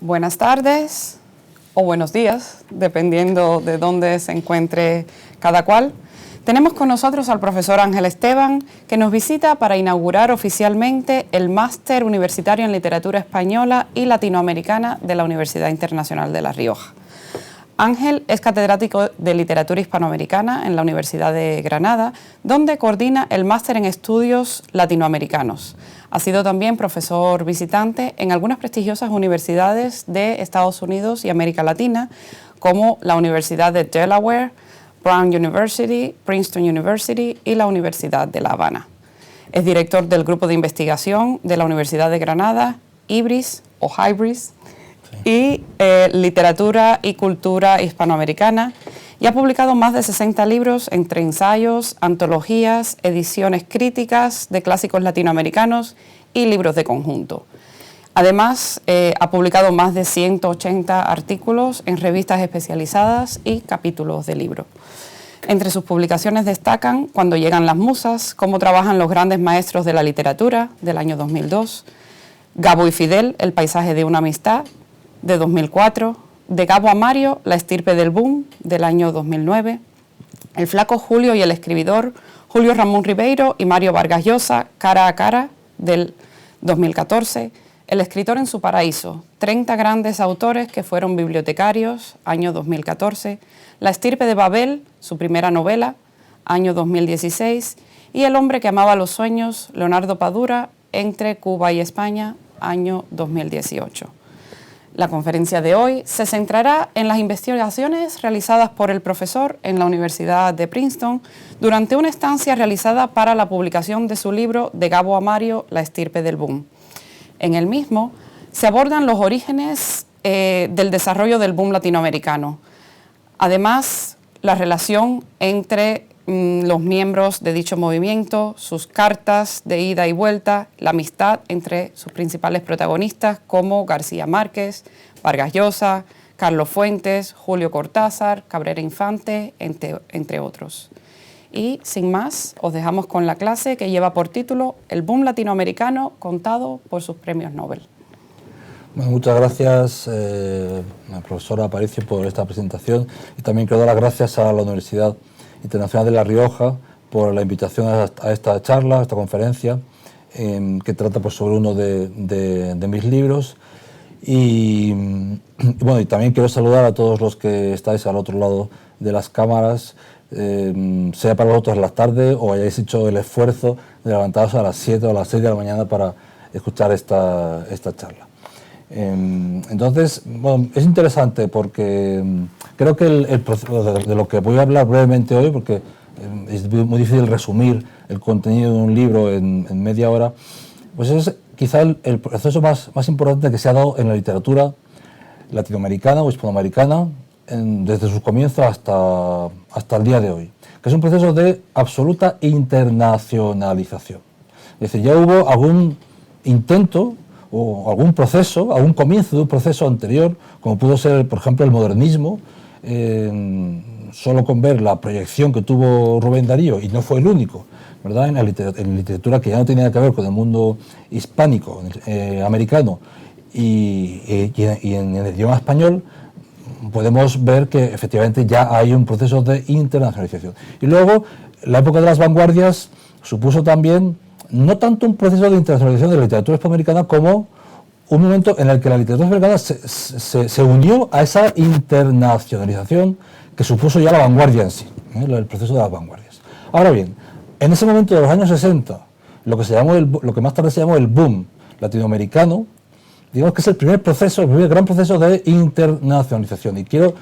buenas tardes o buenos días, dependiendo de dónde se encuentre cada cual. Tenemos con nosotros al profesor Ángel Esteban, que nos visita para inaugurar oficialmente el Máster Universitario en Literatura Española y Latinoamericana de la Universidad Internacional de La Rioja. Ángel es catedrático de Literatura Hispanoamericana en la Universidad de Granada, donde coordina el Máster en Estudios Latinoamericanos. Ha sido también profesor visitante en algunas prestigiosas universidades de Estados Unidos y América Latina, como la Universidad de Delaware, Brown University, Princeton University y la Universidad de La Habana. Es director del grupo de investigación de la Universidad de Granada, IBRIS o HIBRIS, y Literatura y Cultura Hispanoamericana, y ha publicado más de 60 libros entre ensayos, antologías, ediciones críticas de clásicos latinoamericanos y libros de conjunto. Además, ha publicado más de 180 artículos en revistas especializadas y capítulos de libros. Entre sus publicaciones destacan Cuando llegan las musas, Cómo trabajan los grandes maestros de la literatura, del año 2002, Gabo y Fidel, El paisaje de una amistad, de 2004, De Gabo a Mario, La estirpe del boom, del año 2009, El flaco Julio y el escribidor, Julio Ramón Ribeiro y Mario Vargas Llosa, Cara a cara, del 2014, El escritor en su paraíso, 30 grandes autores que fueron bibliotecarios, año 2014, La estirpe de Babel, su primera novela, año 2016, y El hombre que amaba los sueños, Leonardo Padura, Entre Cuba y España, año 2018. La conferencia de hoy se centrará en las investigaciones realizadas por el profesor en la Universidad de Princeton durante una estancia realizada para la publicación de su libro De Gabo a Mario, La estirpe del boom. En el mismo se abordan los orígenes del desarrollo del boom latinoamericano. Además, la relación entre los miembros de dicho movimiento, sus cartas de ida y vuelta, la amistad entre sus principales protagonistas como García Márquez, Vargas Llosa, Carlos Fuentes, Julio Cortázar, Cabrera Infante, entre otros. Y sin más, os dejamos con la clase que lleva por título El boom latinoamericano contado por sus premios Nobel. Bueno, muchas gracias, profesora Aparicio, por esta presentación, y también quiero dar las gracias a la Universidad Internacional de La Rioja por la invitación a esta charla, a esta conferencia, que trata pues, sobre uno de mis libros. Y bueno, y también quiero saludar a todos los que estáis al otro lado de las cámaras, sea para vosotros en la tarde o hayáis hecho el esfuerzo de levantaros a las 7 o a las 6 de la mañana para escuchar esta charla. Entonces, bueno, es interesante porque creo que de lo que voy a hablar brevemente hoy, porque es muy difícil resumir el contenido de un libro en media hora, pues es quizá el proceso más importante que se ha dado en la literatura latinoamericana o hispanoamericana desde sus comienzos hasta el día de hoy, que es un proceso de absoluta internacionalización. Es decir, ya hubo algún intento o algún proceso, algún comienzo de un proceso anterior, como pudo ser, por ejemplo, el modernismo, solo con ver la proyección que tuvo Rubén Darío, y no fue el único, ¿verdad? En literatura que ya no tenía nada que ver con el mundo hispánico, americano, y en el idioma español, podemos ver que efectivamente ya hay un proceso de internacionalización. Y luego, la época de las vanguardias supuso también no tanto un proceso de internacionalización de la literatura hispanoamericana como un momento en el que la literatura hispanoamericana se unió a esa internacionalización que supuso ya la vanguardia en sí, el proceso de las vanguardias. Ahora bien, en ese momento de los años 60, lo que más tarde se llamó el boom latinoamericano, digamos que es el primer gran proceso de internacionalización. Y quiero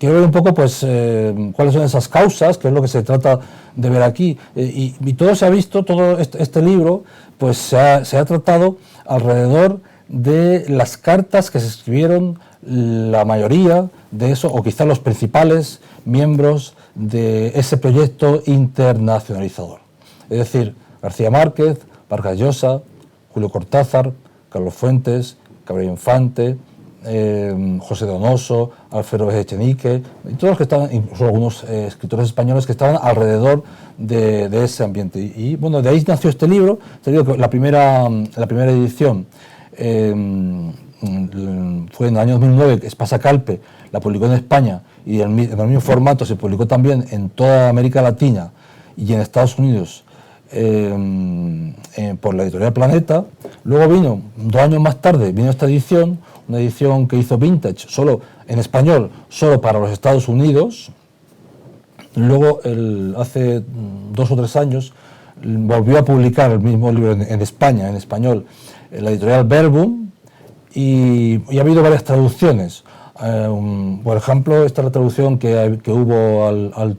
ver un poco pues, cuáles son esas causas, que es lo que se trata de ver aquí. Y todo se ha visto, todo este libro, pues se ha tratado alrededor de las cartas que se escribieron la mayoría de eso, o quizás los principales miembros de ese proyecto internacionalizador. Es decir, García Márquez, Vargas Llosa, Julio Cortázar, Carlos Fuentes, Cabrera Infante, José Donoso, Alfredo Echenique, y todos los que estaban, incluso algunos escritores españoles que estaban alrededor de ese ambiente. Y bueno, de ahí nació este libro. Te digo que la primera edición fue en el año 2009 que Espasa Calpe la publicó en España y en el mismo formato se publicó también en toda América Latina y en Estados Unidos por la editorial Planeta. Luego vino, 2 años más tarde, vino esta edición, una edición que hizo Vintage, solo en español, solo para los Estados Unidos. Luego, hace 2 o 3 años, volvió a publicar el mismo libro en España, en español, en la editorial Verbum, y ha habido varias traducciones. Por ejemplo, esta es la traducción que hubo al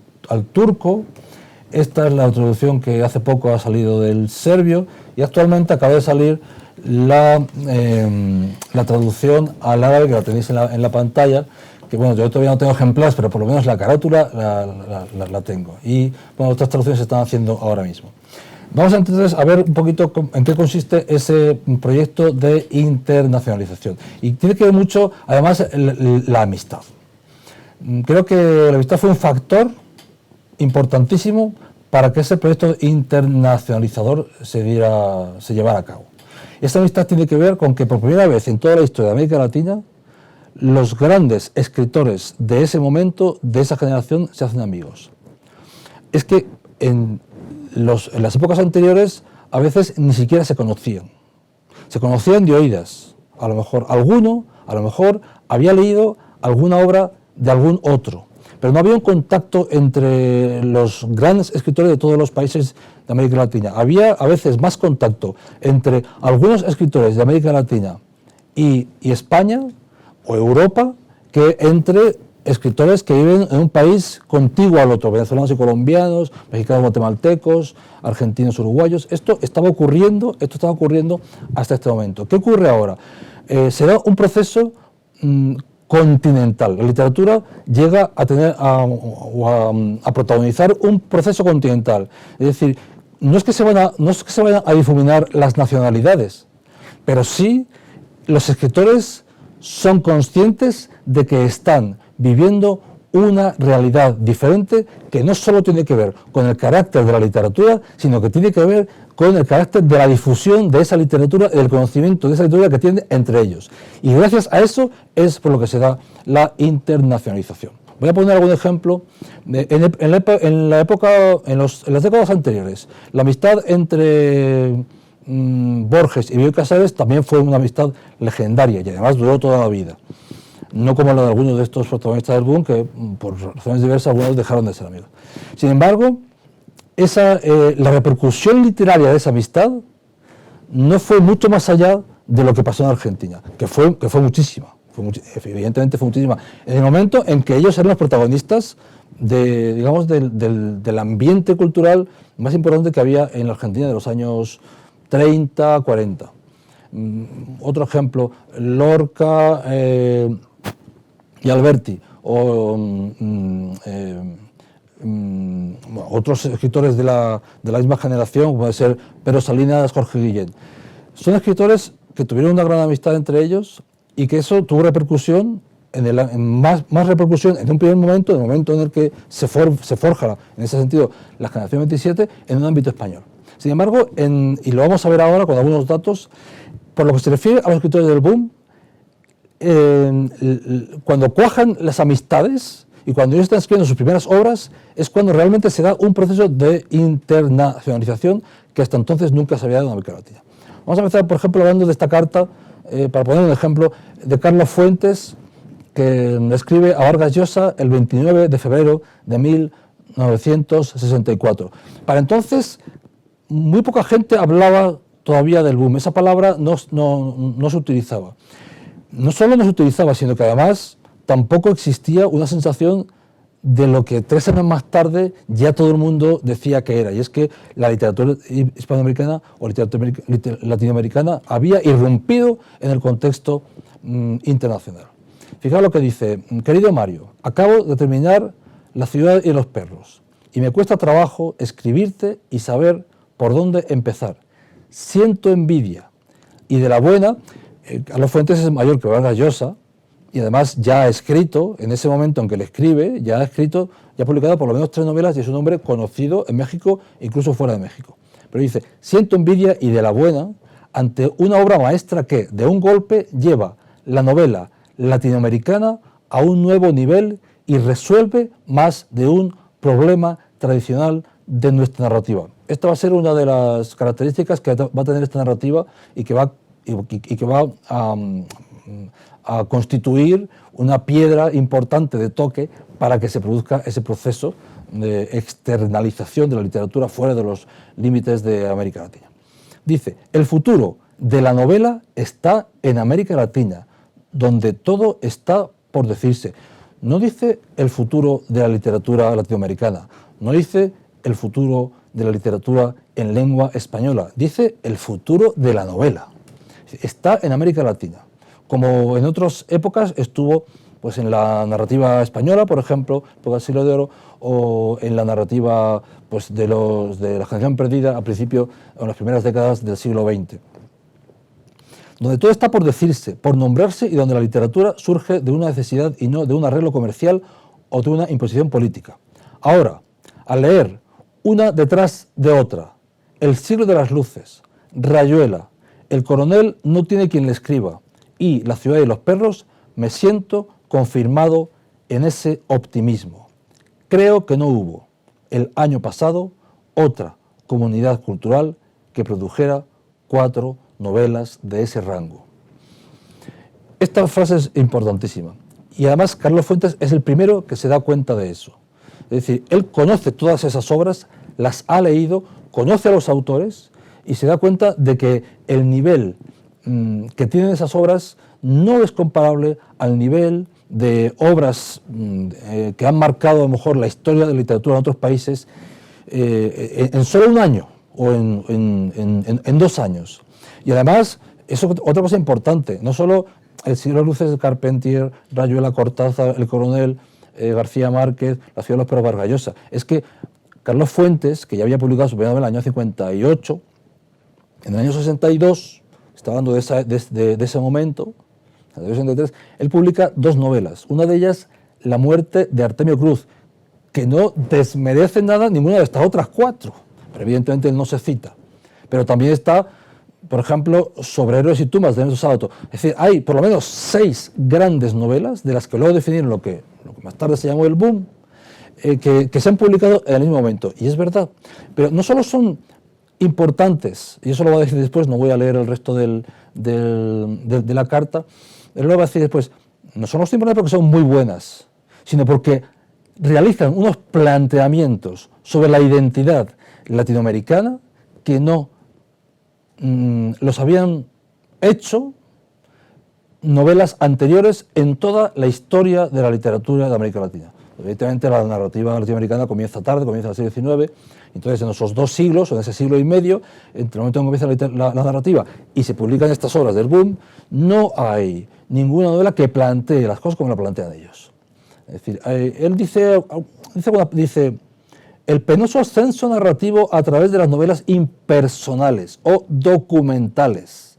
turco, esta es la traducción que hace poco ha salido del serbio, y actualmente acaba de salir la traducción al árabe, que la tenéis en la pantalla, que bueno, yo todavía no tengo ejemplares, pero por lo menos la carátula la tengo. Y bueno, otras traducciones se están haciendo ahora mismo. Vamos entonces a ver un poquito en qué consiste ese proyecto de internacionalización. Y tiene que ver mucho, además, la amistad. Creo que la amistad fue un factor importantísimo para que ese proyecto internacionalizador se llevara a cabo. Esta amistad tiene que ver con que por primera vez en toda la historia de América Latina, los grandes escritores de ese momento, de esa generación, se hacen amigos. Es que en las épocas anteriores a veces ni siquiera se conocían de oídas. A lo mejor alguno, había leído alguna obra de algún otro, pero no había un contacto entre los grandes escritores de todos los países de América Latina. Había a veces más contacto entre algunos escritores de América Latina y España o Europa que entre escritores que viven en un país contiguo al otro, venezolanos y colombianos, mexicanos, guatemaltecos, argentinos, uruguayos. Esto estaba ocurriendo hasta este momento. ¿Qué ocurre ahora? Se da un proceso continental. La literatura llega a tener a protagonizar un proceso continental. Es decir, no es que se vayan a difuminar las nacionalidades, pero sí los escritores son conscientes de que están viviendo una realidad diferente que no solo tiene que ver con el carácter de la literatura, sino que tiene que ver con el carácter de la difusión de esa literatura y del conocimiento de esa literatura que tienen entre ellos. Y gracias a eso es por lo que se da la internacionalización. Voy a poner algún ejemplo. En las décadas anteriores, la amistad entre Borges y Bioy Casares también fue una amistad legendaria y además duró toda la vida. No como la de algunos de estos protagonistas del boom, que por razones diversas algunos dejaron de ser amigos. Sin embargo, la repercusión literaria de esa amistad no fue mucho más allá de lo que pasó en Argentina, que fue muchísima, evidentemente fue muchísima. En el momento en que ellos eran los protagonistas del ambiente cultural más importante que había en la Argentina de los años 30, 40. Otro ejemplo, Lorca y Alberti, o otros escritores de la misma generación, como puede ser Pedro Salinas, Jorge Guillén. Son escritores que tuvieron una gran amistad entre ellos y que eso tuvo repercusión, más repercusión en un primer momento, en el momento en el que se forja, en ese sentido, la generación 27, en un ámbito español. Sin embargo, y lo vamos a ver ahora con algunos datos, por lo que se refiere a los escritores del boom, cuando cuajan las amistades y cuando ellos están escribiendo sus primeras obras, es cuando realmente se da un proceso de internacionalización que hasta entonces nunca se había dado en América Latina. Vamos a empezar, por ejemplo, hablando de esta carta, para poner un ejemplo, de Carlos Fuentes, que escribe a Vargas Llosa el 29 de febrero de 1964. Para entonces, muy poca gente hablaba todavía del boom. Esa palabra no se utilizaba. No solo no se utilizaba, sino que además tampoco existía una sensación de lo que 3 años más tarde ya todo el mundo decía que era, y es que la literatura hispanoamericana o literatura latinoamericana había irrumpido en el contexto internacional. Fijaos lo que dice: querido Mario, acabo de terminar La ciudad y los perros, y me cuesta trabajo escribirte y saber por dónde empezar. Siento envidia, y de la buena. Carlos Fuentes es mayor que Vargas Llosa y además ya ha escrito, en ese momento en que le escribe, ya ha publicado por lo menos 3 novelas y es un hombre conocido en México, incluso fuera de México. Pero dice: siento envidia y de la buena ante una obra maestra que, de un golpe, lleva la novela latinoamericana a un nuevo nivel y resuelve más de un problema tradicional de nuestra narrativa. Esta va a ser una de las características que va a tener esta narrativa y que va a constituir una piedra importante de toque para que se produzca ese proceso de externalización de la literatura fuera de los límites de América Latina. Dice, el futuro de la novela está en América Latina, donde todo está por decirse. No dice el futuro de la literatura latinoamericana, no dice el futuro de la literatura en lengua española, dice el futuro de la novela. Está en América Latina, como en otras épocas estuvo pues en la narrativa española, por ejemplo, época del Siglo de Oro, o en la narrativa pues, de la generación perdida a principio, en las primeras décadas del siglo XX. Donde todo está por decirse, por nombrarse y donde la literatura surge de una necesidad y no de un arreglo comercial o de una imposición política. Ahora, al leer una detrás de otra, El siglo de las luces, Rayuela, El coronel no tiene quien le escriba y La ciudad y los perros, me siento confirmado en ese optimismo. Creo que no hubo, el año pasado, otra comunidad cultural que produjera 4 novelas de ese rango. Esta frase es importantísima y además Carlos Fuentes es el primero que se da cuenta de eso. Es decir, él conoce todas esas obras, las ha leído, conoce a los autores y se da cuenta de que el nivel que tienen esas obras no es comparable al nivel de obras que han marcado a lo mejor la historia de la literatura en otros países en solo un año o en 2 años. Y además, eso otra cosa importante, no solo El siglo de las luces de Carpentier, Rayuela, Cortázar, El coronel, García Márquez, La ciudad de los perros, Vargas Llosa, es que Carlos Fuentes, que ya había publicado su primera novela en el año 58, en el año 62, está hablando de ese momento, en el año 63, él publica 2 novelas, una de ellas La muerte de Artemio Cruz, que no desmerece nada ninguna de estas otras 4, pero evidentemente él no se cita, pero también está, por ejemplo, Sobre héroes y tumbas de Ernesto Sábato. Es decir, hay por lo menos 6 grandes novelas, de las que luego definieron lo que más tarde se llamó el boom, que se han publicado en el mismo momento. Y es verdad, pero no solo son importantes, y eso lo voy a decir después, no voy a leer el resto de la carta, él lo va a decir después, no solo son importantes porque son muy buenas, sino porque realizan unos planteamientos sobre la identidad latinoamericana que no los habían hecho novelas anteriores en toda la historia de la literatura de América Latina. Evidentemente la narrativa latinoamericana comienza tarde, comienza en el siglo XIX, entonces en esos 2 siglos, o en ese siglo y medio, entre el momento en que comienza la narrativa y se publican estas obras del boom, no hay ninguna novela que plantee las cosas como la plantean ellos. Es decir, él dice el penoso ascenso narrativo a través de las novelas impersonales o documentales,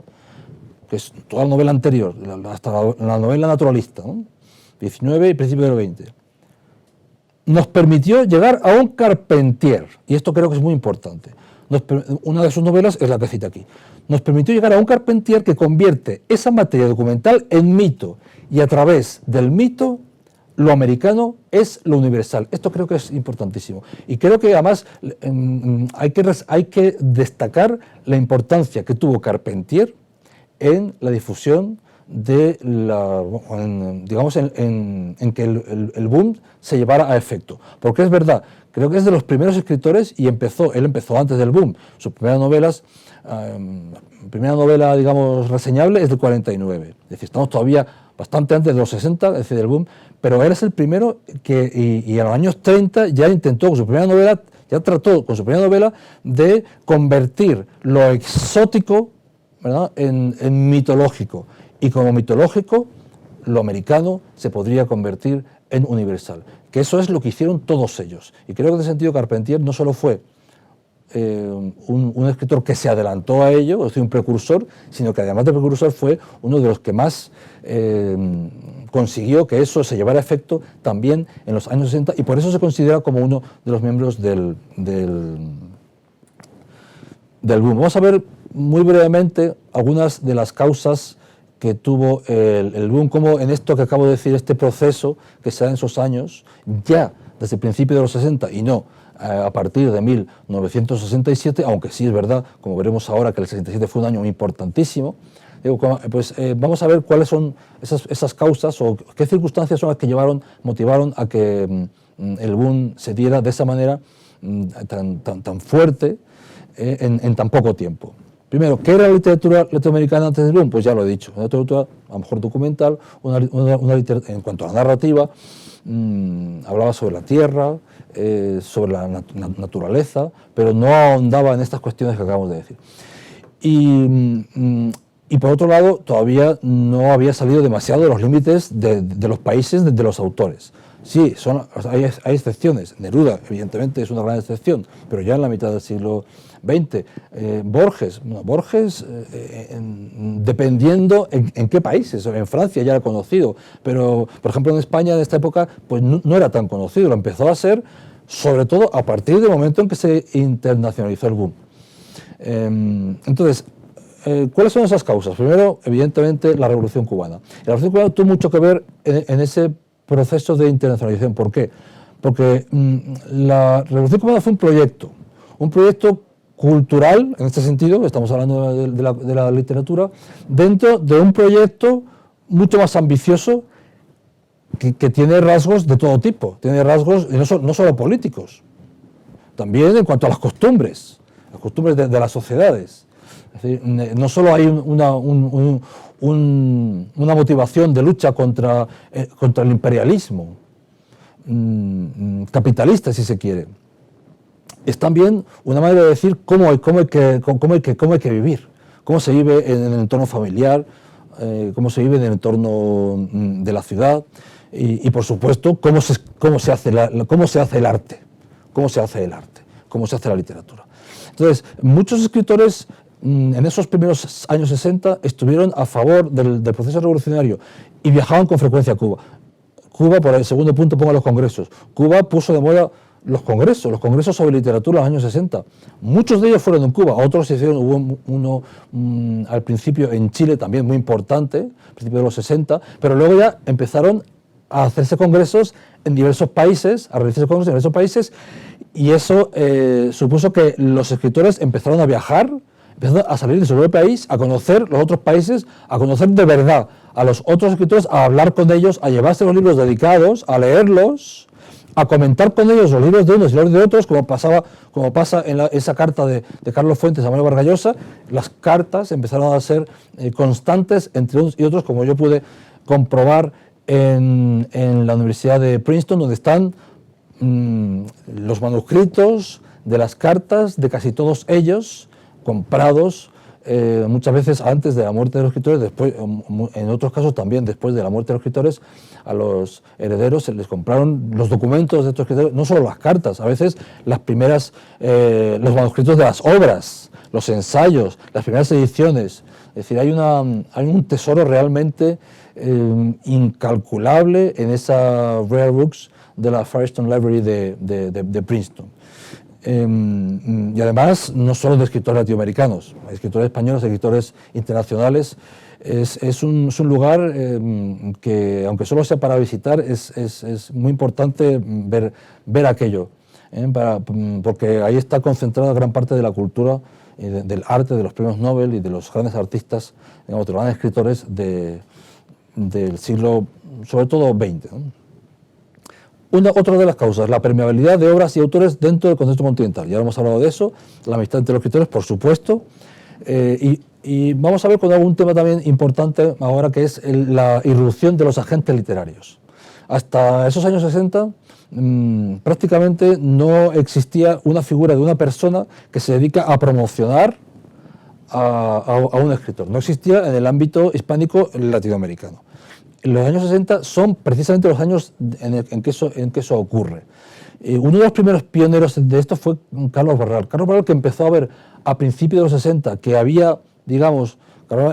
que es toda la novela anterior, hasta la novela naturalista, ¿no? 19 y principio del 20. Nos permitió llegar a un Carpentier, y esto creo que es muy importante. Una de sus novelas es la que cita aquí. Nos permitió llegar a un Carpentier que convierte esa materia documental en mito, y a través del mito lo americano es lo universal. Esto creo que es importantísimo. Y creo que además hay que destacar la importancia que tuvo Carpentier en la difusión de en que el boom se llevara a efecto. Porque es verdad, creo que es de los primeros escritores y él empezó antes del boom. Sus primeras novelas, primera novela, digamos, reseñable es del 49. Es decir, estamos todavía bastante antes de los 60, es decir, del boom, pero él es el primero que, y en los años 30 ya intentó con su primera novela, ya trató con su primera novela de convertir lo exótico, ¿verdad?, en mitológico. Y como mitológico, lo americano se podría convertir en universal. Que eso es lo que hicieron todos ellos. Y creo que en ese sentido Carpentier no solo fue un escritor que se adelantó a ello, es decir, un precursor, sino que además de precursor fue uno de los que más consiguió que eso se llevara a efecto también en los años 60, y por eso se considera como uno de los miembros del boom. Vamos a ver muy brevemente algunas de las causas que tuvo el boom, como en esto que acabo de decir, este proceso que se da en esos años, ya desde el principio de los 60 y no a partir de 1967, aunque sí es verdad, como veremos ahora, que el 67 fue un año importantísimo. Digo, pues vamos a ver cuáles son esas causas o qué circunstancias son las que motivaron a que el boom se diera de esa manera tan fuerte en tan poco tiempo. Primero, ¿qué era la literatura latinoamericana antes del boom? Pues ya lo he dicho, una literatura a lo mejor documental, una literatura, en cuanto a la narrativa, hablaba sobre la tierra, sobre la naturaleza, pero no ahondaba en estas cuestiones que acabamos de decir. Y por otro lado, todavía no había salido demasiado de los límites de los países, de los autores. Sí, hay excepciones. Neruda, evidentemente, es una gran excepción, pero ya en la mitad del siglo XX. Borges, dependiendo en qué países. En Francia ya era conocido, pero, por ejemplo, en España, en esta época, pues no era tan conocido. Lo empezó a ser, sobre todo, a partir del momento en que se internacionalizó el boom. Entonces, ¿cuáles son esas causas? Primero, evidentemente, la Revolución Cubana. La Revolución Cubana tuvo mucho que ver en ese proceso de internacionalización. ¿Por qué? Porque la Revolución Cubana fue un proyecto cultural, en este sentido, estamos hablando de la literatura, dentro de un proyecto mucho más ambicioso que tiene rasgos de todo tipo, tiene rasgos no solo políticos, también en cuanto a las costumbres de las sociedades. Es decir, no solo hay una motivación de lucha contra el imperialismo capitalista, si se quiere. Es también una manera de decir cómo hay que vivir, cómo se vive en el entorno familiar, cómo se vive en el entorno de la ciudad y por supuesto, cómo se hace el arte, cómo se hace la literatura. Entonces, muchos escritores en esos primeros años 60 estuvieron a favor del proceso revolucionario y viajaban con frecuencia a Cuba. Cuba, por el segundo punto, pongo los congresos. Cuba puso de moda los congresos sobre literatura en los años 60. Muchos de ellos fueron en Cuba, otros se hicieron, hubo uno al principio en Chile también muy importante, al principio de los 60, pero luego ya empezaron a hacerse congresos en diversos países, y eso supuso que los escritores empezaron a viajar, empezaron a salir de su propio país, a conocer los otros países, a conocer de verdad a los otros escritores, a hablar con ellos, a llevarse los libros dedicados, a leerlos, a comentar con ellos los libros de unos y los de otros, como pasa en esa carta de Carlos Fuentes a Manuel Vargas Llosa. Las cartas empezaron a ser constantes entre unos y otros, como yo pude comprobar en la Universidad de Princeton, donde están los manuscritos de las cartas de casi todos ellos, comprados muchas veces antes de la muerte de los escritores, después, en otros casos también después de la muerte de los escritores, a los herederos se les compraron los documentos de estos escritores, no solo las cartas, a veces los manuscritos de las obras, los ensayos, las primeras ediciones. Es decir, hay un tesoro realmente incalculable en esa Rare Books de la Firestone Library de Princeton. Y además, no solo de escritores latinoamericanos, hay escritores españoles, escritores internacionales. Es un lugar que, aunque solo sea para visitar, es muy importante ver aquello, porque ahí está concentrada gran parte de la cultura, del arte, de los premios Nobel y de los grandes artistas, digamos, de los grandes escritores del siglo, sobre todo, XX, ¿no? Otra de las causas, la permeabilidad de obras y autores dentro del contexto continental. Ya hemos hablado de eso, la amistad entre los escritores, por supuesto, y vamos a ver con algún tema también importante ahora, que es la irrupción de los agentes literarios. Hasta esos años 60 prácticamente no existía una figura de una persona que se dedica a promocionar a un escritor. No existía en el ámbito hispánico latinoamericano. Los años 60 son precisamente los años en que eso ocurre. Uno de los primeros pioneros de esto fue Carlos Barral. Carlos Barral, que empezó a ver a principios de los 60 que había, digamos,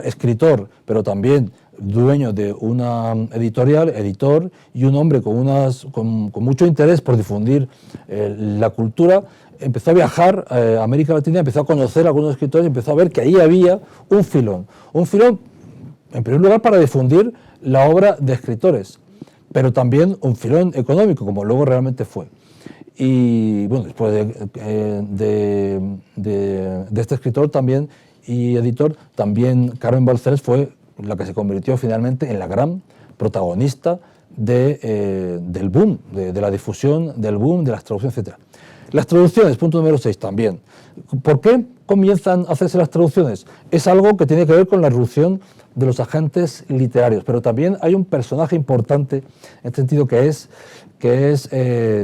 escritor, pero también dueño de una editorial, editor, y un hombre con mucho interés por difundir la cultura, empezó a viajar a América Latina, empezó a conocer a algunos escritores, empezó a ver que ahí había un filón, en primer lugar para difundir la obra de escritores, pero también un filón económico, como luego realmente fue. Y bueno, después de este escritor también y editor, también Carmen Balcells fue la que se convirtió finalmente en la gran protagonista del boom, de la difusión del boom, de las traducciones, etc. Las traducciones, punto número 6 también. ¿Por qué comienzan a hacerse las traducciones? Es algo que tiene que ver con la irrupción de los agentes literarios, pero también hay un personaje importante en este sentido que es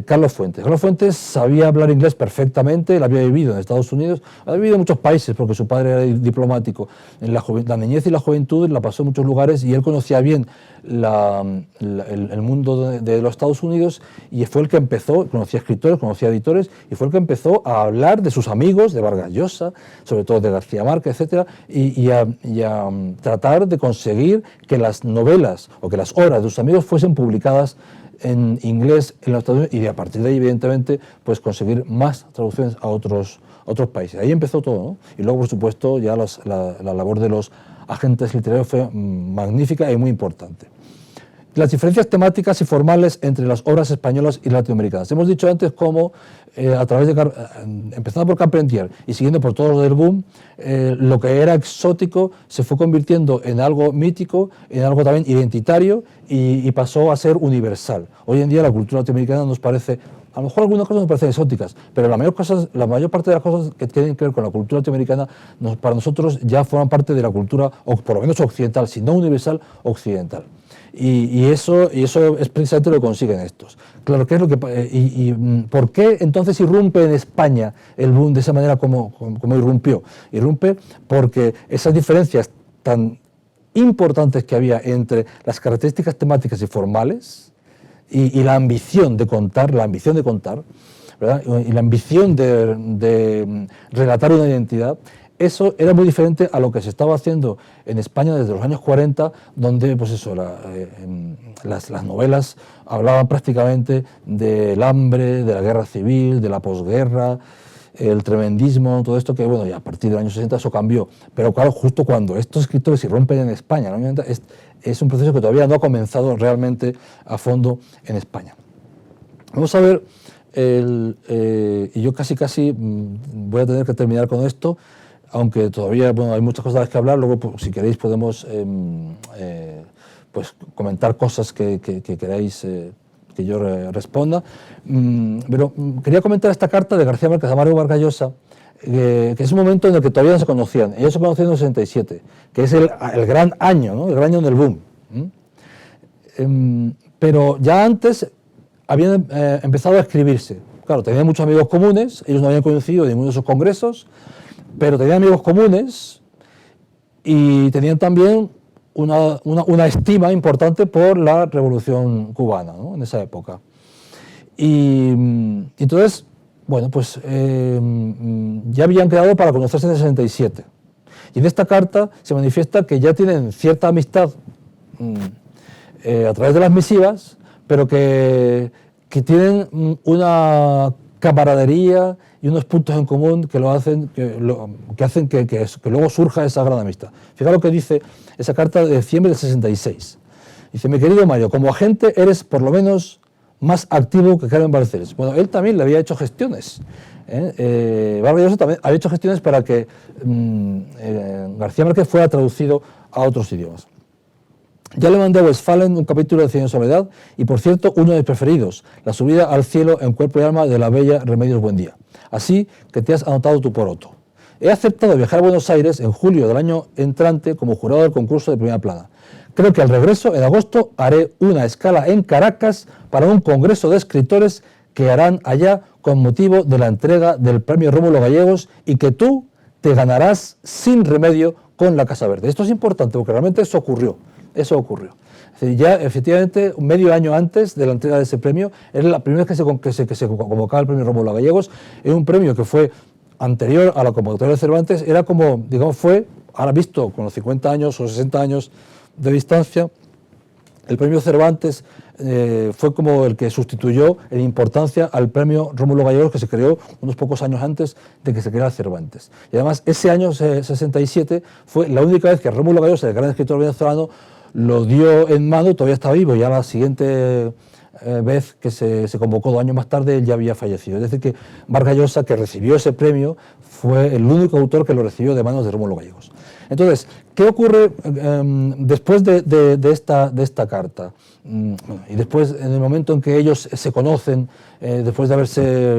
Carlos Fuentes. Carlos Fuentes sabía hablar inglés perfectamente, él había vivido en Estados Unidos, había vivido en muchos países porque su padre era diplomático. En la niñez y la juventud la pasó en muchos lugares y él conocía bien el mundo de los Estados Unidos y fue el que empezó, conocía escritores, conocía editores y fue el que empezó a hablar de sus amigos, de Vargas Llosa, sobre todo de García Márquez, etc. y a tratar de conseguir que las novelas o que las obras de sus amigos fuesen publicadas en inglés en los Estados Unidos y a partir de ahí, evidentemente, pues conseguir más traducciones a otros países. Ahí empezó todo, ¿no? Y luego, por supuesto, ya la labor de los agentes literarios fue magnífica y muy importante. Las diferencias temáticas y formales entre las obras españolas y latinoamericanas. Hemos dicho antes cómo, a través empezando por Carpentier y siguiendo por todo lo del boom, lo que era exótico se fue convirtiendo en algo mítico, en algo también identitario y pasó a ser universal. Hoy en día la cultura latinoamericana nos parece, a lo mejor algunas cosas nos parecen exóticas, pero la mayor parte de las cosas que tienen que ver con la cultura latinoamericana para nosotros ya forman parte de la cultura, o por lo menos occidental, si no universal, occidental. Y eso es precisamente lo que consiguen estos. Claro, ¿qué es lo que por qué entonces irrumpe en España el boom de esa manera como irrumpió? Irrumpe porque esas diferencias tan importantes que había entre las características temáticas y formales y la ambición de contar, ¿verdad? Y la ambición de relatar una identidad. Eso era muy diferente a lo que se estaba haciendo en España desde los años 40, donde pues eso, las novelas hablaban prácticamente del hambre, de la guerra civil, de la posguerra, el tremendismo, todo esto que, bueno, y a partir del año 60 eso cambió. Pero claro, justo cuando estos escritores irrumpen en España, ¿no? Es un proceso que todavía no ha comenzado realmente a fondo en España. Vamos a ver, y yo casi voy a tener que terminar con esto, aunque todavía hay muchas cosas de las que hablar, luego pues, si queréis podemos pues, comentar cosas que queráis que yo responda. Pero quería comentar esta carta de García Márquez a Mario Vargas Llosa, que es un momento en el que todavía no se conocían. Ellos se conocían en el 67, que es el gran año, ¿no? El gran año del boom. Pero ya antes habían empezado a escribirse. Claro, tenían muchos amigos comunes, ellos no habían coincidido en ninguno de esos congresos, pero tenían amigos comunes y tenían también una estima importante por la Revolución Cubana, ¿no? En esa época. Y entonces, bueno, pues ya habían quedado para conocerse en el 67. Y en esta carta se manifiesta que ya tienen cierta amistad a través de las misivas, pero que tienen una camaradería y unos puntos en común que hacen que luego surja esa gran amistad. Fijaos lo que dice esa carta de diciembre del 66. Dice: mi querido Mario, como agente eres por lo menos más activo que Carmen Balcells. Bueno, él también le había hecho gestiones. Vargas Llosa también había hecho gestiones para que García Márquez fuera traducido a otros idiomas. Ya le mandé a Westphalen un capítulo de Cien años de soledad y, por cierto, uno de mis preferidos, la subida al cielo en cuerpo y alma de la bella Remedios Buendía. Así que te has anotado tu poroto. He aceptado viajar a Buenos Aires en julio del año entrante como jurado del concurso de primera plana. Creo que al regreso, en agosto, haré una escala en Caracas para un congreso de escritores que harán allá con motivo de la entrega del premio Rómulo Gallegos y que tú te ganarás sin remedio con la Casa Verde. Esto es importante porque realmente eso ocurrió. Eso ocurrió. Es decir, ya efectivamente, medio año antes de la entrega de ese premio, era la primera vez que se convocaba el premio Rómulo Gallegos. Era un premio que fue anterior a la convocatoria de Cervantes, era como, digamos, fue ahora visto con los 50 años o 60 años de distancia, el premio Cervantes fue como el que sustituyó en importancia al premio Rómulo Gallegos, que se creó unos pocos años antes de que se creara Cervantes. Y además ese año 67 fue la única vez que Rómulo Gallegos, el gran escritor venezolano, lo dio en mano, todavía estaba vivo, ya la siguiente vez que se convocó 2 años más tarde, él ya había fallecido. Es decir, que Vargas Llosa, que recibió ese premio, fue el único autor que lo recibió de manos de Rómulo Gallegos. Entonces, ¿qué ocurre después de esta carta? Y después, en el momento en que ellos se conocen, después de haberse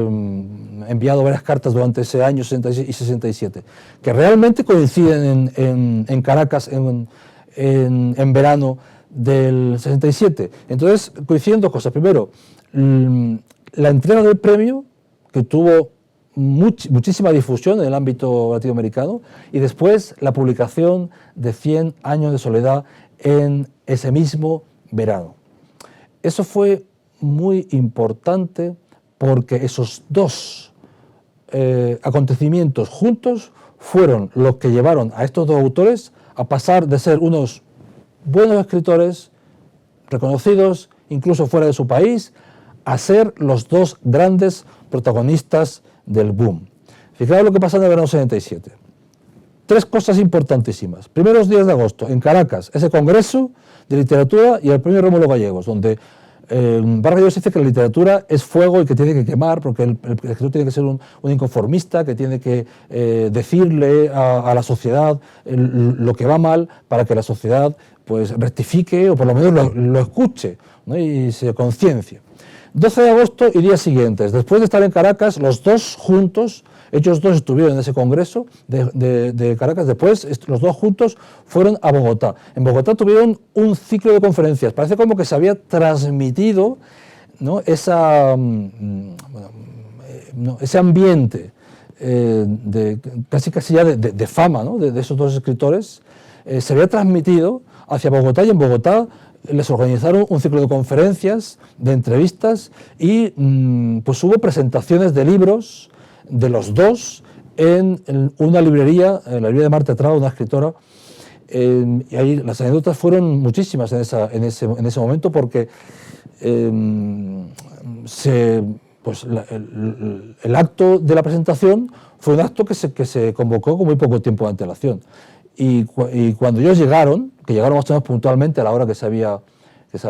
enviado varias cartas durante ese año 66 y 67, que realmente coinciden en Caracas en verano del 67. Entonces, coinciden 2 cosas. Primero, la entrega del premio, que tuvo muchísima difusión en el ámbito latinoamericano, y después la publicación de 100 años de soledad en ese mismo verano. Eso fue muy importante porque esos 2 acontecimientos juntos fueron los que llevaron a estos 2 autores a pasar de ser unos buenos escritores, reconocidos incluso fuera de su país, a ser los 2 grandes protagonistas del boom. Fijaos lo que pasa en el verano 77. 3 cosas importantísimas. Primeros días de agosto, en Caracas, ese congreso de literatura y el premio Rómulo Gallegos, donde Vargas Llosa dice que la literatura es fuego y que tiene que quemar, porque el escritor tiene que ser un inconformista, que tiene que decirle a la sociedad lo que va mal para que la sociedad pues rectifique o por lo menos lo escuche, ¿no? Y se conciencie. 12 de agosto y días siguientes, después de estar en Caracas, los 2 juntos, ellos 2 estuvieron en ese congreso de Caracas, después los 2 juntos fueron a Bogotá. En Bogotá tuvieron un ciclo de conferencias, parece como que se había transmitido, ¿no? ese ambiente casi ya de fama, ¿no? de esos 2 escritores, se había transmitido hacia Bogotá, y en Bogotá les organizaron un ciclo de conferencias, de entrevistas, y pues hubo presentaciones de libros de los 2 en una librería, en la librería de Marta Estrada, una escritora, y ahí las anécdotas fueron muchísimas en ese momento, porque el acto de la presentación fue un acto que se convocó con muy poco tiempo de antelación. Y cuando ellos llegaron, que llegaron más o menos puntualmente a la hora que se había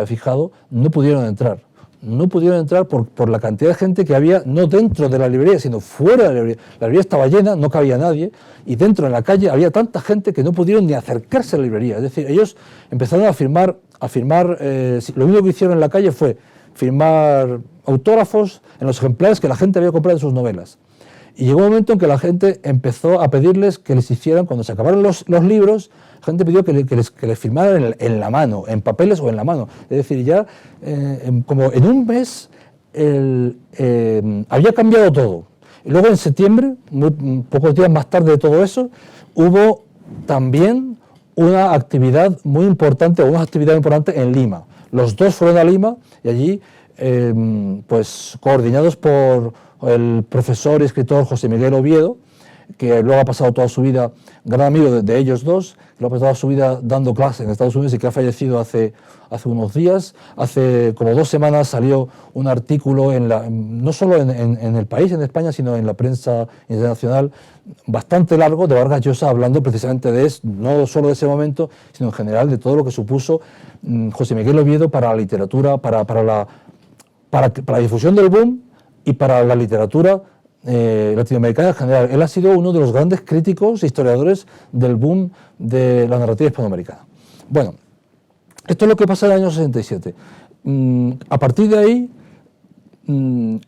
fijado, no pudieron entrar. No pudieron entrar por la cantidad de gente que había, no dentro de la librería, sino fuera de la librería. La librería estaba llena, no cabía nadie, y dentro en la calle había tanta gente que no pudieron ni acercarse a la librería. Es decir, ellos empezaron a firmar lo único que hicieron en la calle fue firmar autógrafos en los ejemplares que la gente había comprado de sus novelas. Y llegó un momento en que la gente empezó a pedirles que les hicieran, cuando se acabaron los libros, la gente pidió que les firmaran en la mano, en papeles o en la mano. Es decir, ya como en un mes había cambiado todo. Y luego en septiembre, pocos días más tarde de todo eso, hubo también una actividad muy importante, o una actividad importante en Lima. Los 2 fueron a Lima y allí, pues coordinados por el profesor y escritor José Miguel Oviedo, que luego ha pasado toda su vida, gran amigo de ellos 2, que lo ha pasado toda su vida dando clases en Estados Unidos y que ha fallecido hace unos días. Hace como 2 semanas salió un artículo no solo en El País, en España, sino en la prensa internacional, bastante largo, de Vargas Llosa, hablando precisamente de eso, no solo de ese momento, sino en general de todo lo que supuso José Miguel Oviedo para la literatura, para la difusión del boom y para la literatura latinoamericana en general. Él ha sido uno de los grandes críticos e historiadores del boom de la narrativa hispanoamericana. Bueno, esto es lo que pasa en el año 67. A partir de ahí,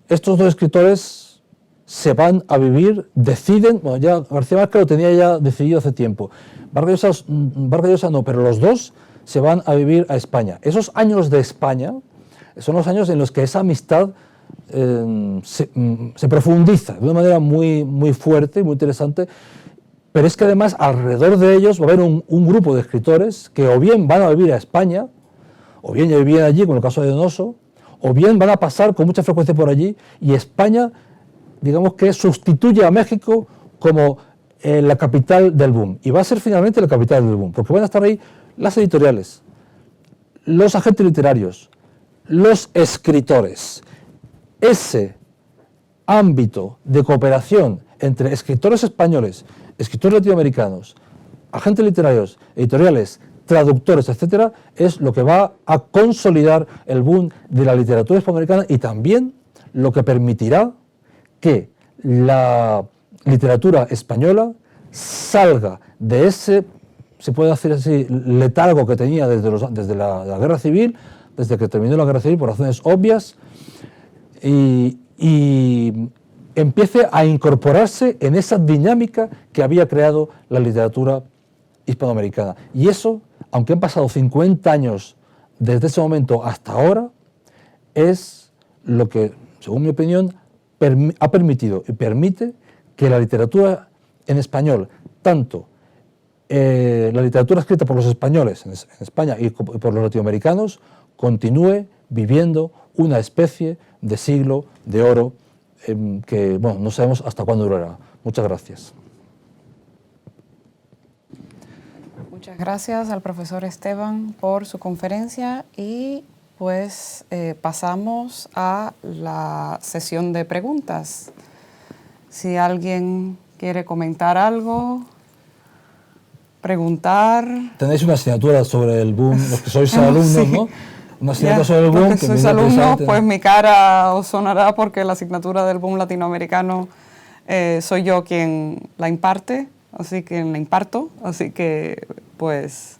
estos 2 escritores se van a vivir, deciden, bueno, ya García Márquez lo tenía ya decidido hace tiempo, Vargas Llosa no, pero los 2 se van a vivir a España. Esos años de España son los años en los que esa amistad se profundiza de una manera muy, muy fuerte, muy interesante, pero es que además alrededor de ellos va a haber un grupo de escritores que o bien van a vivir a España, o bien ya vivían allí, como el caso de Donoso, o bien van a pasar con mucha frecuencia por allí, y España, digamos que sustituye a México como la capital del boom. Y va a ser finalmente la capital del boom, porque van a estar ahí las editoriales, los agentes literarios, los escritores. Ese ámbito de cooperación entre escritores españoles, escritores latinoamericanos, agentes literarios, editoriales, traductores, etcétera, es lo que va a consolidar el boom de la literatura hispanoamericana y también lo que permitirá que la literatura española salga de ese, se puede decir así, letargo que tenía desde la guerra civil, desde que terminó la guerra civil por razones obvias, y empiece a incorporarse en esa dinámica que había creado la literatura hispanoamericana. Y eso, aunque han pasado 50 años desde ese momento hasta ahora, es lo que, según mi opinión, ha permitido y permite que la literatura en español, tanto la literatura escrita por los españoles en España y por los latinoamericanos, continúe viviendo una especie de siglo de oro que, bueno, no sabemos hasta cuándo durará. Muchas gracias. Muchas gracias al profesor Esteban por su conferencia y pues pasamos a la sesión de preguntas. Si alguien quiere comentar algo, preguntar. Tenéis una asignatura sobre el boom, los que sois alumnos, sí, ¿no? Una asignatura sobre el boom. Los que sois alumnos, pues mi cara os sonará porque la asignatura del boom latinoamericano soy yo quien la imparte, así que pues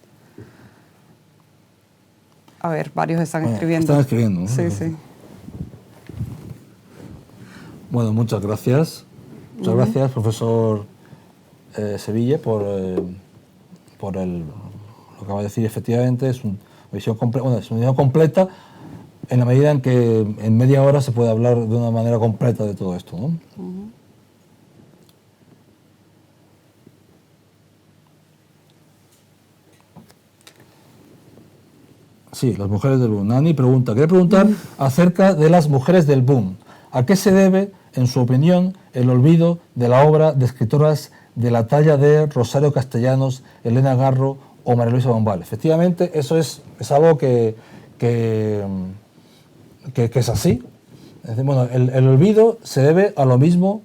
a ver, varios están escribiendo. Están escribiendo, ¿no? Sí, sí. Bueno, muchas gracias. Muchas gracias, profesor Sevilla, por lo que acaba de decir. Efectivamente, es una visión completa en la medida en que en media hora se puede hablar de una manera completa de todo esto, ¿no? Sí, las mujeres del boom. Nani pregunta, quería preguntar acerca de las mujeres del boom. ¿A qué se debe, en su opinión, el olvido de la obra de escritoras de la talla de Rosario Castellanos, Elena Garro o María Luisa Bombal? Efectivamente, eso es algo que es así. Es decir, bueno, el olvido se debe a lo mismo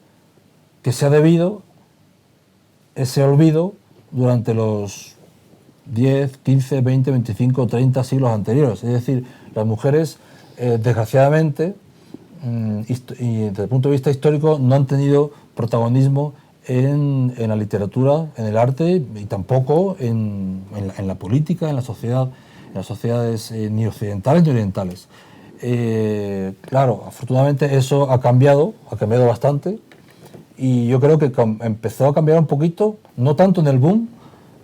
que se ha debido ese olvido durante los 10, 15, 20, 25, 30 siglos anteriores. Es decir, las mujeres, desgraciadamente, y desde el punto de vista histórico, no han tenido protagonismo en la literatura, en el arte y tampoco en la política, en la sociedad, en las sociedades ni occidentales ni orientales. Claro, afortunadamente eso ha cambiado bastante, y yo creo que empezó a cambiar un poquito, no tanto en el boom,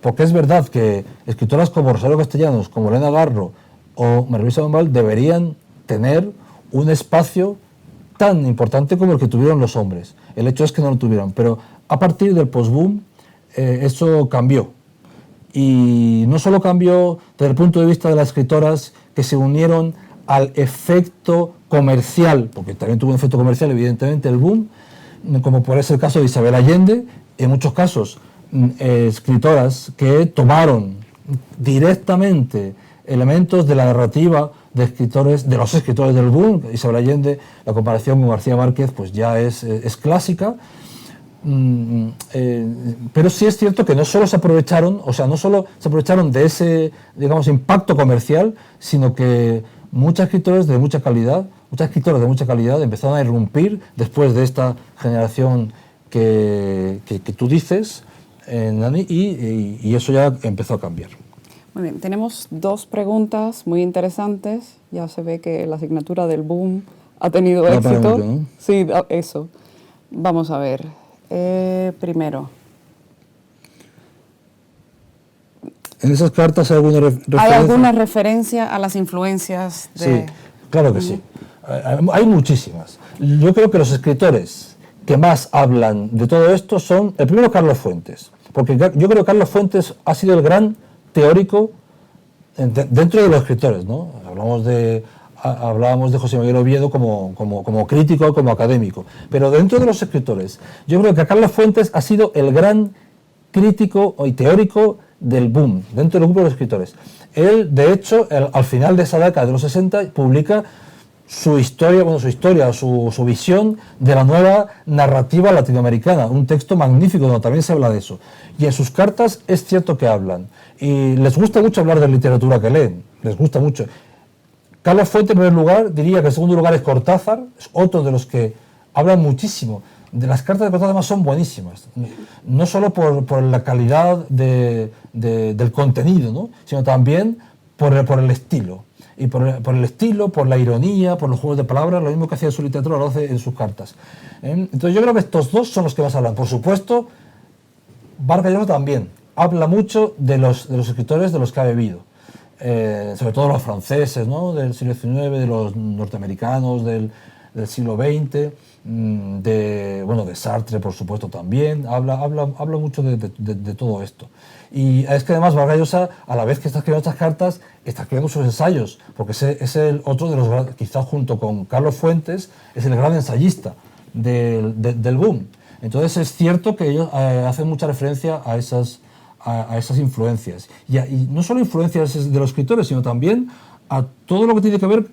porque es verdad que escritoras como Rosario Castellanos, como Elena Garro o María Luisa Bombal deberían tener un espacio tan importante como el que tuvieron los hombres. El hecho es que no lo tuvieron, pero a partir del post-boom eso cambió. Y no solo cambió desde el punto de vista de las escritoras que se unieron al efecto comercial, porque también tuvo un efecto comercial, evidentemente, el boom, como puede ser el caso de Isabel Allende, en muchos casos escritoras que tomaron directamente elementos de la narrativa de los escritores del boom. Isabel Allende, la comparación con García Márquez pues ya es clásica, pero sí es cierto que no solo se aprovecharon de ese, digamos, impacto comercial, sino que muchas escritoras de mucha calidad empezaron a irrumpir después de esta generación que tú dices, Nani, y eso ya empezó a cambiar. Muy bien, tenemos dos preguntas muy interesantes. Ya se ve que la asignatura del boom ha tenido éxito. Mucho, ¿no? Sí, eso. Vamos a ver. Primero. ¿En esas cartas hay alguna referencia? ¿Hay alguna referencia a las influencias de...? Sí, claro que sí. Hay muchísimas. Yo creo que los escritores que más hablan de todo esto son, el primero, Carlos Fuentes. Porque yo creo que Carlos Fuentes ha sido el gran teórico dentro de los escritores, ¿no? Hablamos de hablábamos de José Miguel Oviedo como crítico, como académico. Pero dentro de los escritores, yo creo que Carlos Fuentes ha sido el gran crítico y teórico del boom, dentro del grupo de los escritores. Él, de hecho, al final de esa década de los 60, publica su visión de la nueva narrativa latinoamericana, un texto magnífico donde también se habla de eso. Y en sus cartas es cierto que hablan. Y les gusta mucho hablar de literatura que leen, les gusta mucho. Carlos Fuentes, en primer lugar, diría que en segundo lugar es Cortázar, es otro de los que hablan muchísimo. De las cartas de Cortázar además son buenísimas, no solo por la calidad del contenido, ¿no? Sino también por el estilo. Y por el estilo, por la ironía, por los juegos de palabras, lo mismo que hacía en su literatura, lo hace en sus cartas. Entonces yo creo que estos dos son los que más hablan. Por supuesto, Vargas Llosa también habla mucho de los escritores de los que ha bebido. Sobre todo los franceses, ¿no? Del siglo XIX, de los norteamericanos del siglo XX, de Sartre, por supuesto, también. Habla mucho de todo esto. Y es que además Vargas Llosa, a la vez que está escribiendo estas cartas, está escribiendo sus ensayos, porque es el otro de los, quizás junto con Carlos Fuentes, es el gran ensayista del boom. Entonces es cierto que ellos hacen mucha referencia a esas influencias. Y no solo influencias de los escritores, sino también a todo lo que tiene que ver,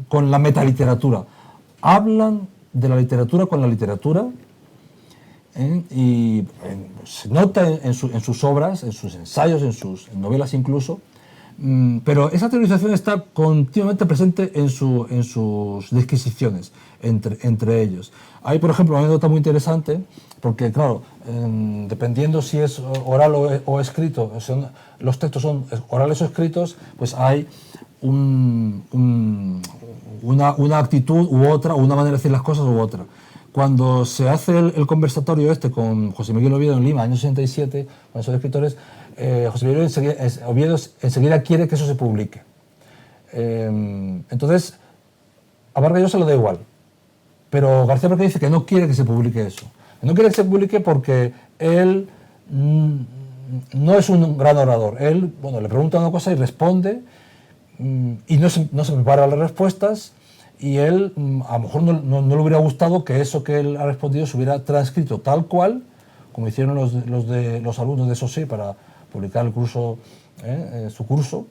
con la metaliteratura. Hablan de la literatura con la literatura, y se nota en sus obras, en sus ensayos, en sus novelas incluso, pero esa teorización está continuamente presente en sus disquisiciones entre ellos. Hay, por ejemplo, una anécdota muy interesante, porque claro, dependiendo si es oral o escrito, los textos son orales o escritos, pues hay una actitud u otra, o una manera de decir las cosas u otra. Cuando se hace el conversatorio con José Miguel Oviedo en Lima, año 67, con esos escritores, José Miguel Oviedo enseguida quiere que eso se publique. Entonces, a Vargas Llosa le da igual, pero García Márquez dice que no quiere que se publique eso. No quiere que se publique porque él no es un gran orador. Él, le pregunta una cosa y responde, y no se prepara las respuestas. Y él, a lo mejor no le hubiera gustado que eso que él ha respondido se hubiera transcrito tal cual, como hicieron los alumnos de SOSI para publicar el curso, su curso.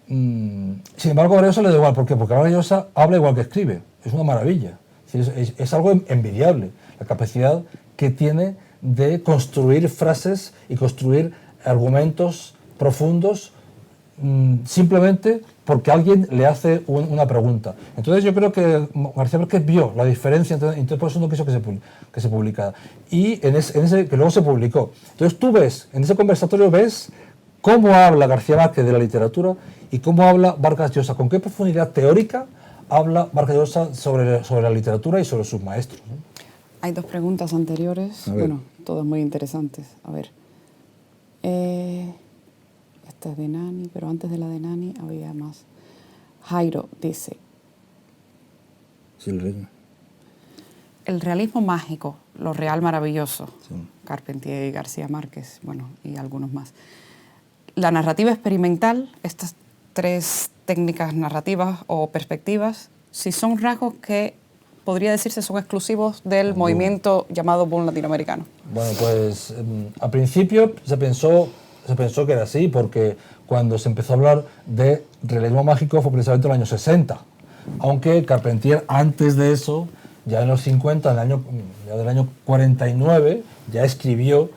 Sin embargo, a Vargas Llosa le da igual. ¿Por qué? Porque Vargas Llosa habla igual que escribe. Es una maravilla. Es algo envidiable, la capacidad que tiene de construir frases y construir argumentos profundos simplemente porque alguien le hace una pregunta. Entonces yo creo que García Márquez vio la diferencia, entonces por eso no quiso que se publicara. Y que luego se publicó. Entonces tú ves, en ese conversatorio ves cómo habla García Márquez de la literatura y cómo habla Vargas Llosa, con qué profundidad teórica habla Vargas Llosa sobre la literatura y sobre sus maestros, ¿no? Hay dos preguntas anteriores, todas muy interesantes. A ver, esta es de Nani, pero antes de la de Nani había más. Jairo dice: Sí, el realismo mágico, lo real maravilloso, sí. Carpentier y García Márquez, y algunos más. La narrativa experimental, estas tres técnicas narrativas o perspectivas, si son rasgos que podría decirse son exclusivos del movimiento llamado boom latinoamericano. Bueno, pues al principio se pensó que era así, porque cuando se empezó a hablar de realismo mágico fue precisamente en el año 60, aunque Carpentier antes de eso, ya en los 50, ya del año 49, ya escribió,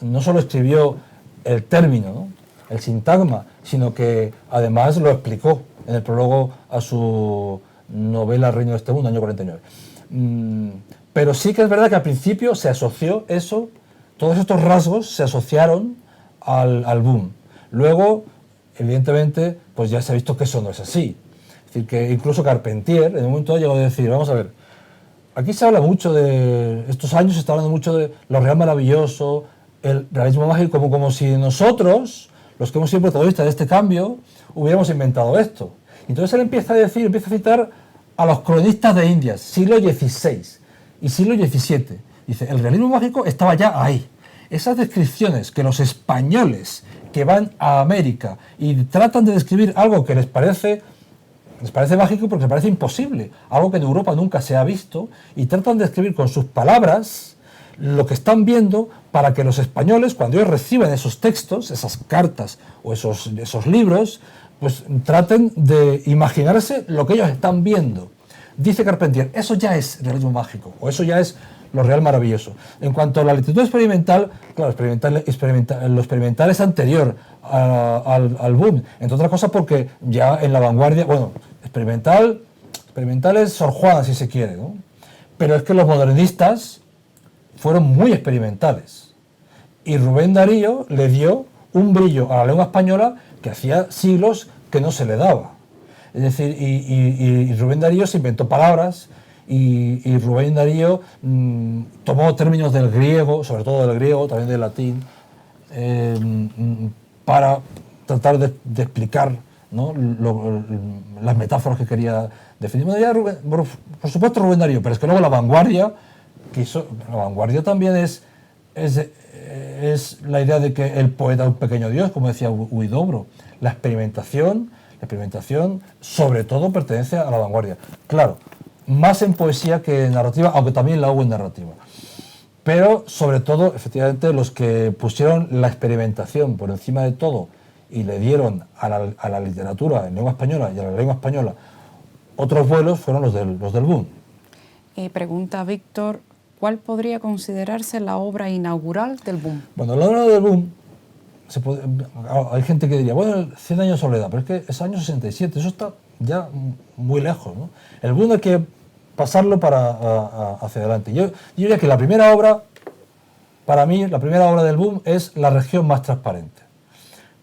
no solo escribió el término, ¿no?, el sintagma, sino que además lo explicó en el prólogo a su novela Reino de este Mundo, año 49. Pero sí que es verdad que al principio se asoció eso, todos estos rasgos se asociaron al boom. Luego, evidentemente, pues ya se ha visto que eso no es así. Es decir, que incluso Carpentier en un momento llegó a decir, vamos a ver, aquí se habla mucho de, estos años se está hablando mucho de lo real maravilloso, el realismo mágico, como si nosotros, los que hemos sido protagonistas de este cambio, hubiéramos inventado esto. Entonces él empieza a citar a los cronistas de Indias, siglo XVI y siglo XVII. Dice, el realismo mágico estaba ya ahí. Esas descripciones que los españoles que van a América y tratan de describir algo que les parece mágico porque les parece imposible, algo que en Europa nunca se ha visto, y tratan de describir con sus palabras lo que están viendo para que los españoles, cuando ellos reciben esos textos, esas cartas o esos libros, pues traten de imaginarse lo que ellos están viendo. Dice Carpentier, eso ya es realismo mágico, o eso ya es lo real maravilloso. En cuanto a la literatura experimental, claro, lo experimental es anterior al boom, entre otras cosas porque ya en la vanguardia, bueno, experimental es Sor Juana, si se quiere, ¿no? Pero es que los modernistas fueron muy experimentales, y Rubén Darío le dio un brillo a la lengua española que hacía siglos que no se le daba. Es decir, y Rubén Darío se inventó palabras, y Rubén Darío tomó términos del griego, sobre todo del griego, también del latín, para tratar de explicar, ¿no?, las metáforas que quería definir. Bueno, ya por supuesto Rubén Darío, pero es que luego la vanguardia también es la idea de que el poeta es un pequeño dios, como decía Huidobro. La experimentación sobre todo pertenece a la vanguardia. Claro, más en poesía que en narrativa, aunque también la hubo en narrativa. Pero sobre todo, efectivamente, los que pusieron la experimentación por encima de todo y le dieron a la literatura en lengua española y a la lengua española otros vuelos fueron los del boom. Pregunta Víctor, ¿cuál podría considerarse la obra inaugural del boom? Bueno, la obra del boom, hay gente que diría, bueno, 100 años de soledad, pero es que es año 67, eso está ya muy lejos, ¿no? El boom hay que pasarlo hacia adelante. Yo diría que la primera obra, para mí, la primera obra del boom es La región más transparente.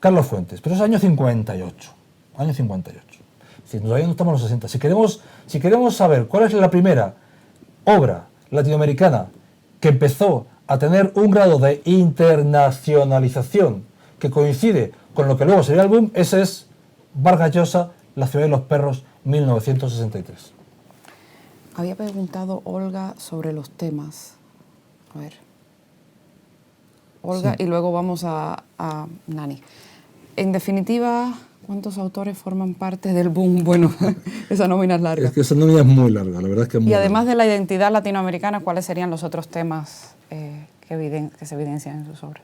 Carlos Fuentes, pero es año 58. Año 58. Es decir, todavía no estamos en los 60. Si queremos saber cuál es la primera obra latinoamericana que empezó a tener un grado de internacionalización que coincide con lo que luego sería el boom, ese es Vargas Llosa, La ciudad de los perros, 1963. Había preguntado Olga sobre los temas. A ver. Olga, sí. Y luego vamos a Nani. En definitiva, ¿cuántos autores forman parte del boom? Bueno, esa nómina es larga. Es que esa nómina es muy larga, la verdad es que es muy larga. Y además de la identidad latinoamericana, ¿cuáles serían los otros temas que se evidencian en sus obras?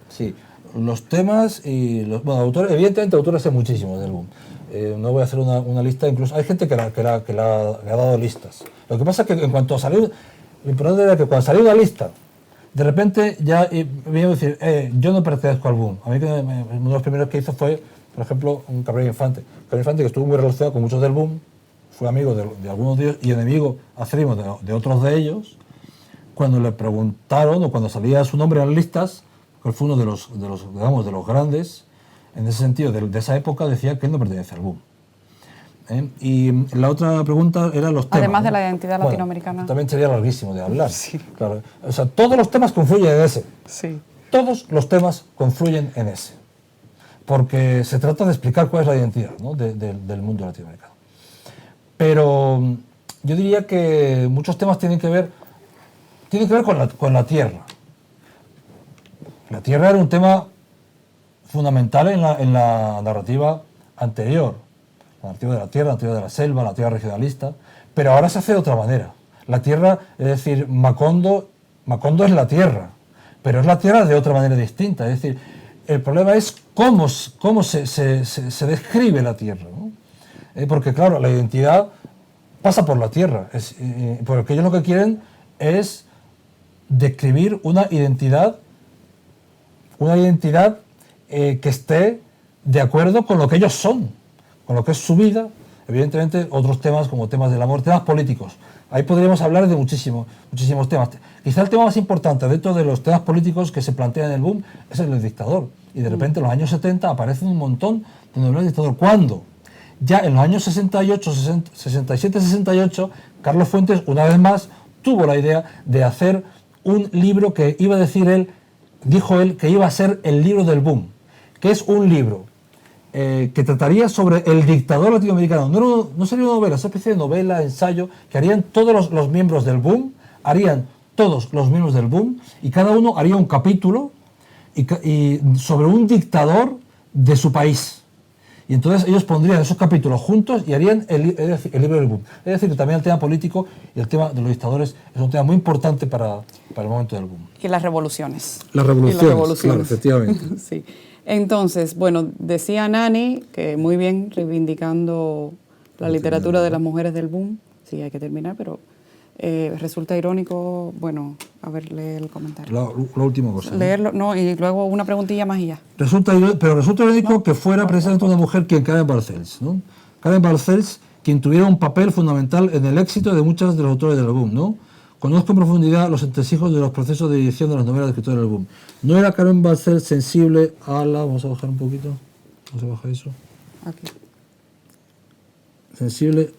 Sí, los temas y los... Bueno, autores, evidentemente autores hay muchísimos del boom. No voy a hacer una lista, incluso hay gente que le ha dado listas. Lo que pasa es que en cuanto salió, lo importante era que cuando salió una lista, de repente ya venía a decir, yo no pertenezco al boom. A mí uno de los primeros que hizo fue, por ejemplo, un Cabrera Infante. Cabrera Infante, que estuvo muy relacionado con muchos del boom, fue amigo de algunos de ellos y enemigo acérrimo de otros de ellos. Cuando le preguntaron, o cuando salía su nombre en las listas, él fue uno de los grandes, en ese sentido, de esa época, decía que él no pertenece al boom. Y la otra pregunta era los temas. Además de ¿no? la identidad latinoamericana. También sería larguísimo de hablar. Sí. Claro. O sea, todos los temas confluyen en ese. Sí. Todos los temas confluyen en ese. Porque se trata de explicar cuál es la identidad, ¿no?, del mundo latinoamericano. Pero yo diría que muchos temas tienen que ver con la tierra. La tierra era un tema fundamental en la narrativa anterior. La narrativa de la tierra, la narrativa de la selva, la tierra regionalista. Pero ahora se hace de otra manera. La tierra, es decir, Macondo es la tierra, pero es la tierra de otra manera distinta. Es decir, el problema es cómo se describe la tierra, ¿no? Porque, claro, la identidad pasa por la tierra. Porque ellos lo que quieren es describir una identidad que esté de acuerdo con lo que ellos son, con lo que es su vida. Evidentemente, otros temas como temas del amor, temas políticos. Ahí podríamos hablar de muchísimos temas. Quizá el tema más importante dentro de los temas políticos que se plantean en el boom es el del dictador. Y de repente en los años 70 aparecen un montón de novelas del dictador. ¿Cuándo? Ya en los años 67-68, Carlos Fuentes, una vez más, tuvo la idea de hacer un libro que iba a decir dijo él que iba a ser el libro del boom, que es un libro que trataría sobre el dictador latinoamericano. No sería una novela, es una especie de novela, ensayo, que harían todos los miembros del boom, y cada uno haría un capítulo y sobre un dictador de su país. Y entonces ellos pondrían esos capítulos juntos y harían el libro del boom. Es decir, que también el tema político y el tema de los dictadores es un tema muy importante para el momento del boom. Y las revoluciones. Las revoluciones, claro, efectivamente. Sí. Entonces, bueno, decía Nani, que muy bien, reivindicando la literatura de las mujeres del boom. Sí, hay que terminar, pero resulta irónico, bueno, a ver, lee el comentario. La última cosa. Leerlo, no, y luego una preguntilla más y ya. Resulta irónico que fuera precisamente una mujer quien Karen Balcells, ¿no? Karen Balcells, quien tuviera un papel fundamental en el éxito de muchos de los autores del boom, ¿no? Conozco en profundidad los entresijos de los procesos de edición de las novelas de escritores del boom. ¿No era Karen Balcells sensible a la... Vamos a bajar un poquito. Vamos a bajar eso. Aquí. Sensible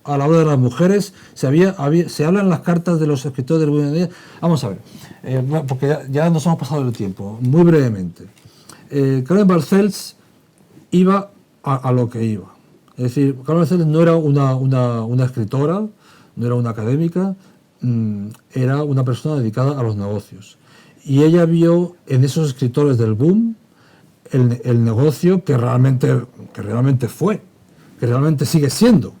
a la obra de las mujeres, se habla en las cartas de los escritores del boom. Vamos a ver, porque ya nos hemos pasado el tiempo, muy brevemente. Karen Balcells iba a lo que iba. Es decir, Karen Balcells no era una escritora, no era una académica, era una persona dedicada a los negocios. Y ella vio en esos escritores del boom el negocio que realmente fue, que realmente sigue siendo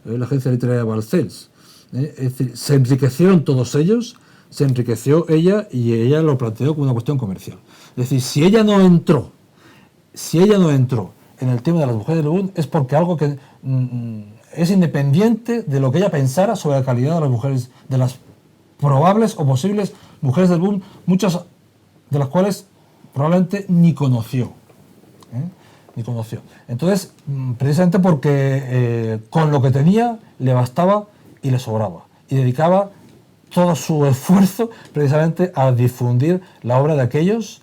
la agencia literaria de Balcells. Es decir, se enriquecieron todos ellos, se enriqueció ella y ella lo planteó como una cuestión comercial. Es decir, si ella no entró en el tema de las mujeres del boom es porque algo que es independiente de lo que ella pensara sobre la calidad de las mujeres, de las probables o posibles mujeres del boom, muchas de las cuales probablemente ni conoció. Ni conoció. Entonces, precisamente porque con lo que tenía le bastaba y le sobraba. Y dedicaba todo su esfuerzo precisamente a difundir la obra de aquellos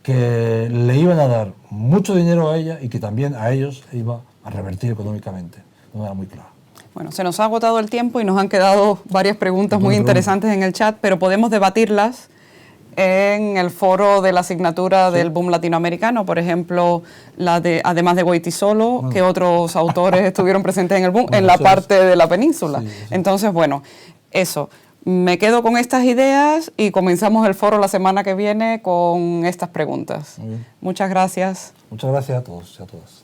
que le iban a dar mucho dinero a ella y que también a ellos iba a revertir económicamente. De manera muy clara. Bueno, se nos ha agotado el tiempo y nos han quedado varias preguntas muy interesantes en el chat, pero podemos debatirlas en el foro de la asignatura del boom latinoamericano, por ejemplo, además de Goytisolo, que otros autores estuvieron presentes en el boom, en la parte de la península. Entonces, bueno, eso. Me quedo con estas ideas y comenzamos el foro la semana que viene con estas preguntas. Muchas gracias. Muchas gracias a todos y a todas.